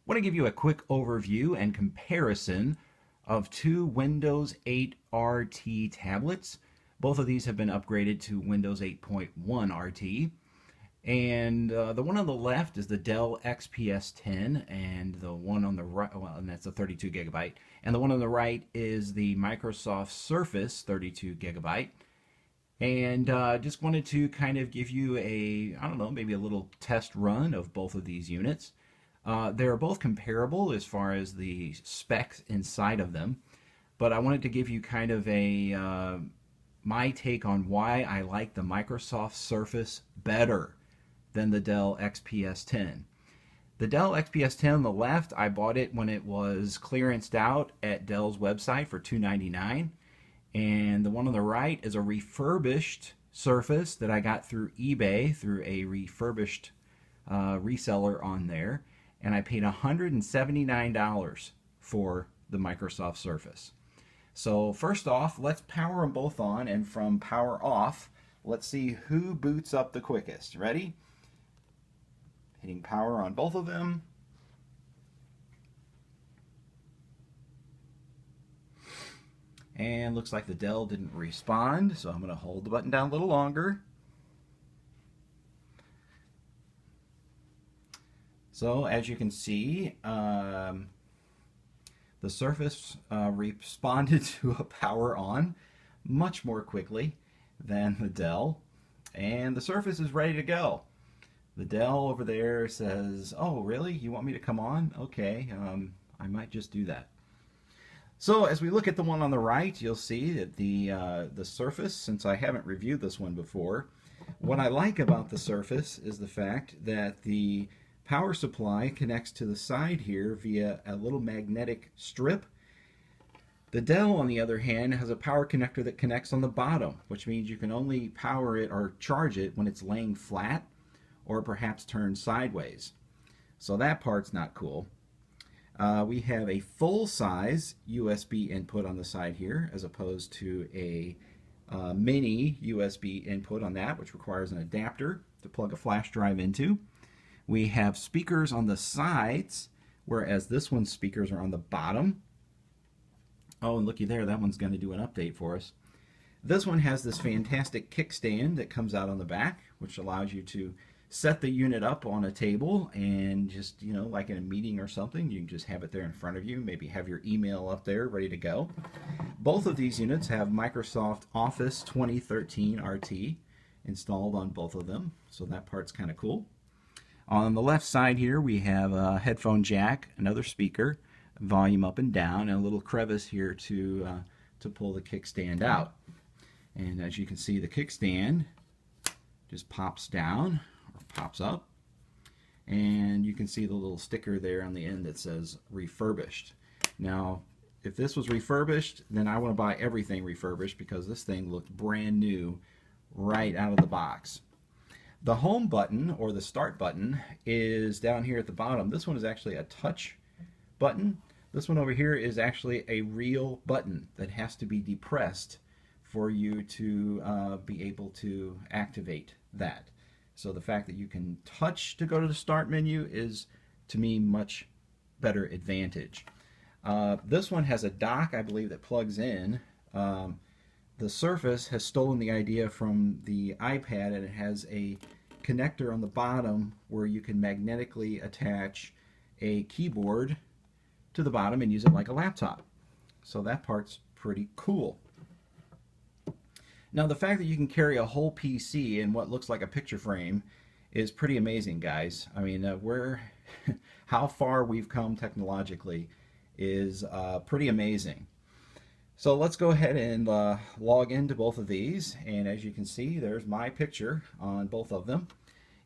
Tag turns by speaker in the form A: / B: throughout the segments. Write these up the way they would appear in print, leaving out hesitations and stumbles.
A: want to give you a quick overview and comparison of two Windows 8 RT tablets. Both of these have been upgraded to Windows 8.1 RT. And the one on the left is the Dell XPS 10, and the one on the right, well, and that's a 32 gigabyte. And the one on the right is the Microsoft Surface 32 gigabyte. And just wanted to kind of give you I don't know, maybe a little test run of both of these units. They're both comparable as far as the specs inside of them, but I wanted to give you kind of my take on why I like the Microsoft Surface better than the Dell XPS 10. The Dell XPS 10 on the left, I bought it when it was clearanced out at Dell's website for $299. And the one on the right is a refurbished Surface that I got through eBay through a refurbished reseller on there. And I paid $179 for the Microsoft Surface. So first off, let's power them both on, and from power off, let's see who boots up the quickest. Ready? Hitting power on both of them. And looks like the Dell didn't respond, so I'm going to hold the button down a little longer. So as you can see, the Surface responded to a power on much more quickly than the Dell, and the Surface is ready to go. The Dell over there says, "Oh, really? You want me to come on? Okay, I might just do that." So as we look at the one on the right, you'll see that the Surface, since I haven't reviewed this one before, what I like about the Surface is the fact that the power supply connects to the side here via a little magnetic strip. The Dell, on the other hand, has a power connector that connects on the bottom, which means you can only power it or charge it when it's laying flat or perhaps turned sideways. So that part's not cool. We have a full-size USB input on the side here, as opposed to a mini USB input on that, which requires an adapter to plug a flash drive into. We have speakers on the sides, whereas this one's speakers are on the bottom. Oh, and looky there, that one's going to do an update for us. This one has this fantastic kickstand that comes out on the back, which allows you to set the unit up on a table and just, you know, like in a meeting or something, you can just have it there in front of you, maybe have your email up there ready to go. Both of these units have Microsoft Office 2013 RT installed on both of them, so that part's kind of cool. On the left side here we have a headphone jack, another speaker, volume up and down, and a little crevice here to pull the kickstand out. And as you can see, the kickstand just pops down or pops up, and you can see the little sticker there on the end that says refurbished. Now if this was refurbished, then I want to buy everything refurbished because this thing looked brand new right out of the box. The home button, or the start button, is down here at the bottom. This one is actually a touch button. This one over here is actually a real button that has to be depressed for you to be able to activate that. So the fact that you can touch to go to the start menu is, to me, much better advantage. This one has a dock, I believe, that plugs in. The Surface has stolen the idea from the iPad, and it has a connector on the bottom where you can magnetically attach a keyboard to the bottom and use it like a laptop. So that part's pretty cool. Now the fact that you can carry a whole PC in what looks like a picture frame is pretty amazing, guys. I mean, how far we've come technologically is pretty amazing. So let's go ahead and log into both of these, and as you can see, there's my picture on both of them,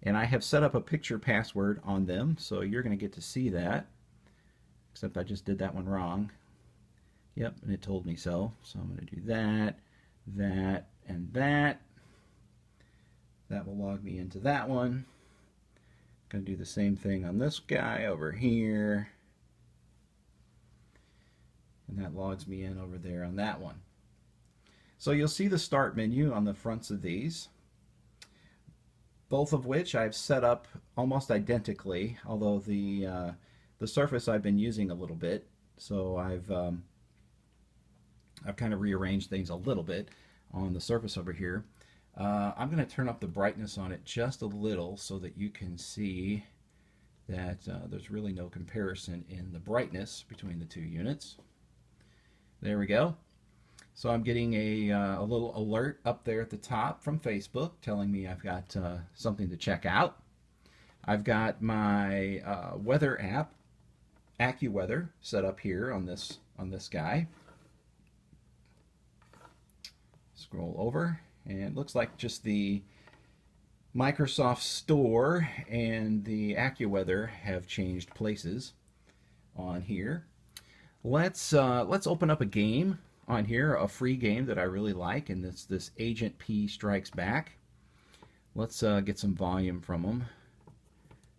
A: and I have set up a picture password on them, so you're going to get to see that, except I just did that one wrong. Yep, and it told me so. So I'm going to do that, that, and that. That will log me into that one. Going to do the same thing on this guy over here. And that logs me in over there on that one. So you'll see the start menu on the fronts of these, both of which I've set up almost identically, although the the Surface I've been using a little bit, so I've kind of rearranged things a little bit on the Surface over here. I'm going to turn up the brightness on it just a little so that you can see that there's really no comparison in the brightness between the two units. There we go. So I'm getting a little alert up there at the top from Facebook telling me I've got something to check out. I've got my weather app, AccuWeather, set up here on this guy. Scroll over, and it looks like just the Microsoft Store and the AccuWeather have changed places on here. Let's open up a game on here, a free game that I really like, and it's this Agent P Strikes Back. Let's get some volume from them.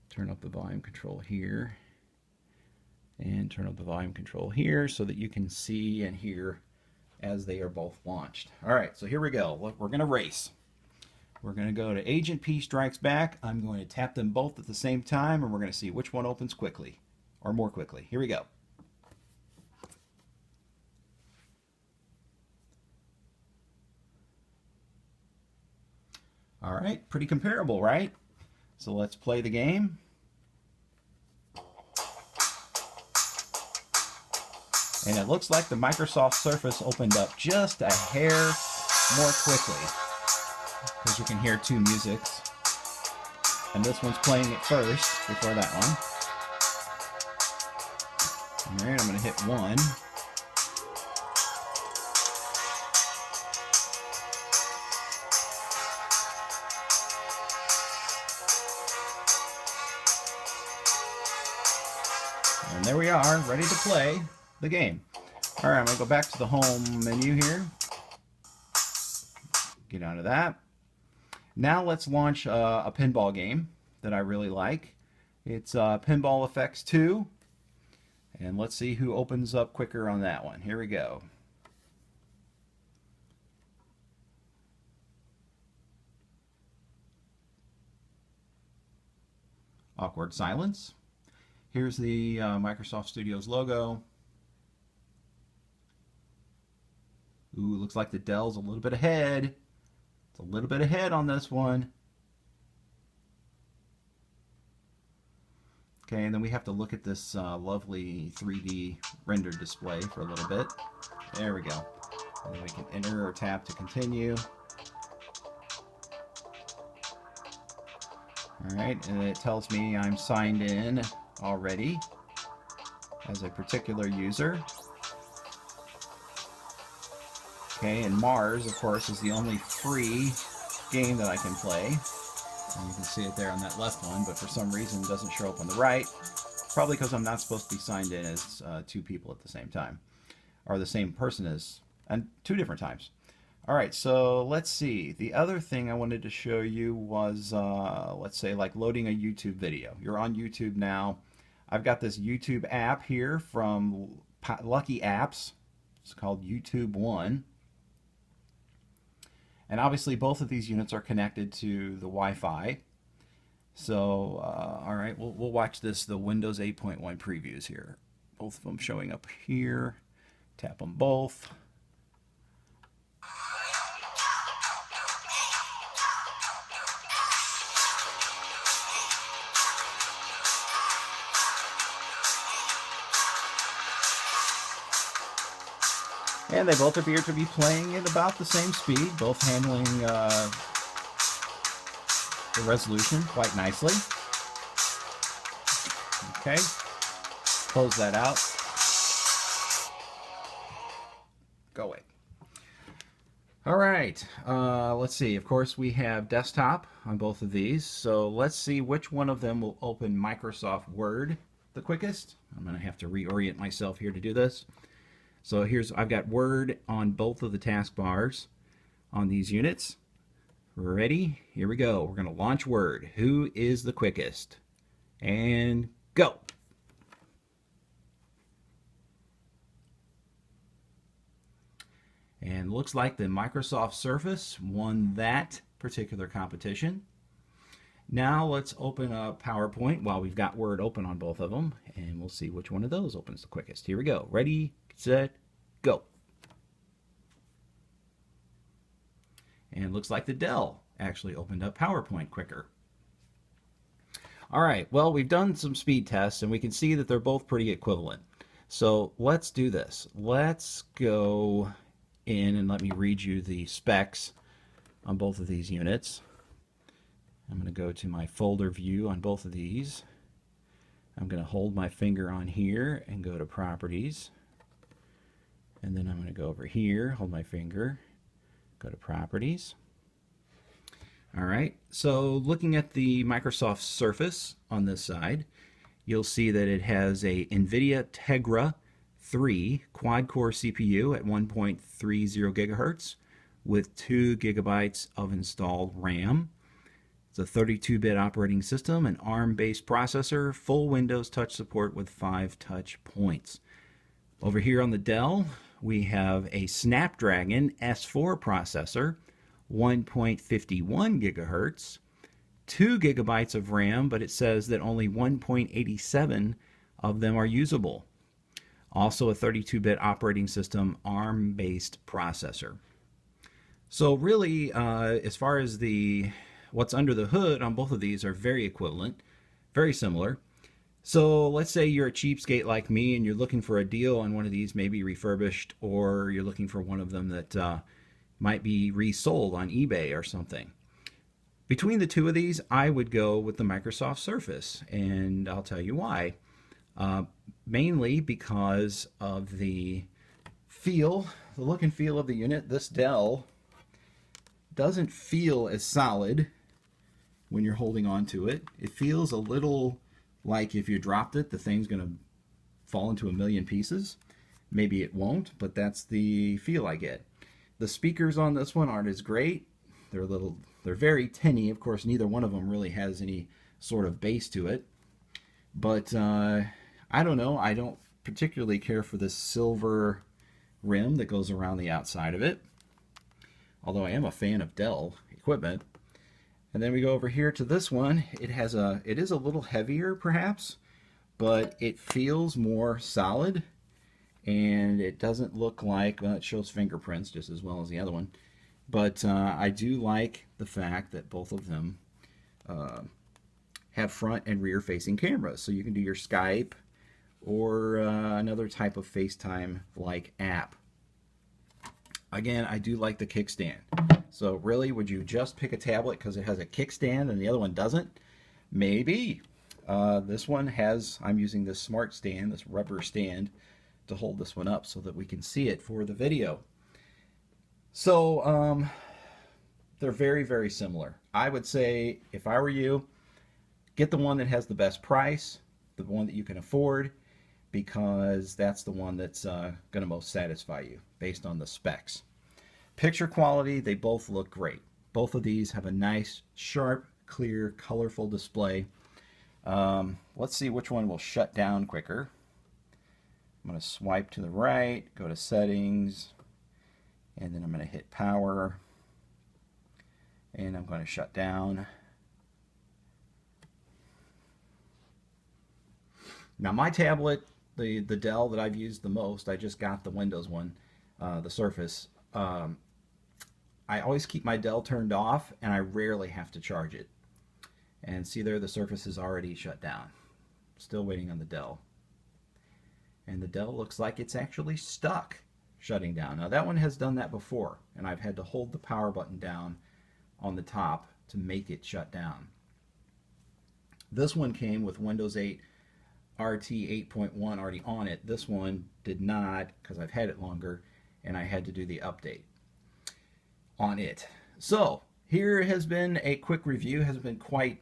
A: Turn up the volume control here, and turn up the volume control here so that you can see and hear as they are both launched. All right, so here we go. We're going to race. We're going to go to Agent P Strikes Back. I'm going to tap them both at the same time, and we're going to see which one opens quickly, or more quickly. Here we go. All right, pretty comparable, right? So let's play the game. And it looks like the Microsoft Surface opened up just a hair more quickly, because you can hear two musics. And this one's playing it first before that one. All right, I'm going to hit 1. And there we are, ready to play the game. All right, I'm going to go back to the home menu here. Get out of that. Now let's launch a pinball game that I really like. It's Pinball Effects 2. And let's see who opens up quicker on that one. Here we go. Awkward silence. Here's the Microsoft Studios logo. Ooh, looks like the Dell's a little bit ahead. It's a little bit ahead on this one. Okay, and then we have to look at this lovely 3D rendered display for a little bit. There we go. And then we can enter or tap to continue. Alright, and it tells me I'm signed in already as a particular user. Okay, and Mars, of course, is the only free game that I can play. And you can see it there on that left one, but for some reason it doesn't show up on the right. Probably because I'm not supposed to be signed in as two people at the same time. Or the same person as, and two different times. Alright, so let's see. The other thing I wanted to show you was, let's say, like loading a YouTube video. You're on YouTube now. I've got this YouTube app here from Lucky Apps. It's called YouTube One. And obviously both of these units are connected to the Wi-Fi. So, all right, we'll watch the Windows 8.1 previews here. Both of them showing up here. Tap them both. And they both appear to be playing at about the same speed, both handling the resolution quite nicely. Okay, close that out. Go away. All right, let's see. Of course, we have desktop on both of these, so let's see which one of them will open Microsoft Word the quickest. I'm going to have to reorient myself here to do this. So I've got Word on both of the taskbars on these units. We're ready? Here we go. We're going to launch Word. Who is the quickest? And go. And looks like the Microsoft Surface won that particular competition. Now let's open up PowerPoint while we've got Word open on both of them, and we'll see which one of those opens the quickest. Here we go. Ready, set, go. And it looks like the Dell actually opened up PowerPoint quicker. All right, well, we've done some speed tests, and we can see that they're both pretty equivalent. So let's do this. Let's go in and let me read you the specs on both of these units. I'm going to go to my folder view on both of these. I'm going to hold my finger on here and go to Properties. And then I'm going to go over here, hold my finger, go to Properties. All right, so looking at the Microsoft Surface on this side, you'll see that it has a NVIDIA Tegra 3 quad-core CPU at 1.30 gigahertz with 2 gigabytes of installed RAM. It's a 32-bit operating system, an ARM-based processor, full Windows touch support with 5 touch points. Over here on the Dell, we have a Snapdragon S4 processor, 1.51 gigahertz, 2 gigabytes of RAM, but it says that only 1.87 of them are usable. Also a 32-bit operating system, ARM-based processor. So really, as far as what's under the hood on both of these are very equivalent, very similar. So let's say you're a cheapskate like me and you're looking for a deal on one of these, maybe refurbished, or you're looking for one of them that might be resold on eBay or something. Between the two of these, I would go with the Microsoft Surface, and I'll tell you why. Mainly because of the feel, the look and feel of the unit. This Dell doesn't feel as solid when you're holding on to it. It feels a little like if you dropped it, the thing's going to fall into a million pieces. Maybe it won't, but that's the feel I get. The speakers on this one aren't as great. They're very tinny. Of course, neither one of them really has any sort of bass to it. But I don't know. I don't particularly care for this silver rim that goes around the outside of it. Although I am a fan of Dell equipment. And then we go over here to this one. It is a little heavier perhaps, but it feels more solid. And it doesn't look like, well, it shows fingerprints just as well as the other one. But I do like the fact that both of them have front and rear facing cameras. So you can do your Skype or another type of FaceTime-like app. Again, I do like the kickstand. So really, would you just pick a tablet because it has a kickstand and the other one doesn't? Maybe. This one has, I'm using this smart stand, this rubber stand, to hold this one up so that we can see it for the video. So they're very, very similar. I would say, if I were you, get the one that has the best price, the one that you can afford, because that's the one that's going to most satisfy you based on the specs. Picture quality, they both look great. Both of these have a nice, sharp, clear, colorful display. Let's see which one will shut down quicker. I'm going to swipe to the right, go to settings, and then I'm going to hit power, and I'm going to shut down. Now my tablet, the Dell that I've used the most, I just got the Windows one, the Surface. I always keep my Dell turned off, and I rarely have to charge it. And see there, the Surface is already shut down. Still waiting on the Dell. And the Dell looks like it's actually stuck shutting down. Now that one has done that before, and I've had to hold the power button down on the top to make it shut down. This one came with Windows 8 RT 8.1 already on it. This one did not, because I've had it longer, and I had to do the update on it. So here has been a quick review. It hasn't been quite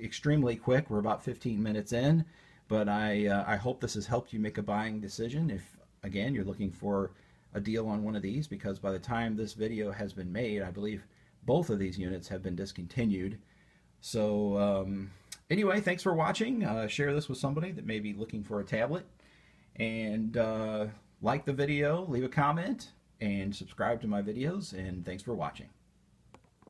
A: extremely quick. We're about 15 minutes in. But I hope this has helped you make a buying decision if, again, you're looking for a deal on one of these, because by the time this video has been made, I believe both of these units have been discontinued. So anyway, thanks for watching. Share this with somebody that may be looking for a tablet. And like the video, leave a comment, and subscribe to my videos. And thanks for watching.